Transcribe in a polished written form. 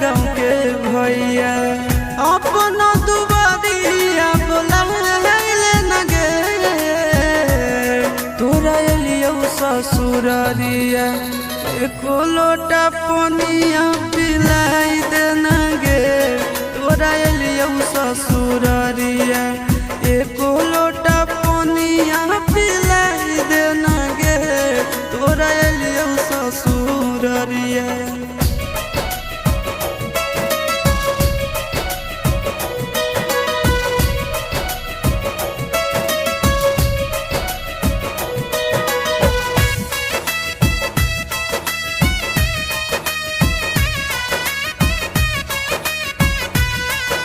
गाँव के भैया अपना दुबारिया बोलाइले न गे तोरा एलियो ससुरारिया एको लोटा पनिया पिलाई देना गे तोरा एलियो ससुरारिया एको लोटा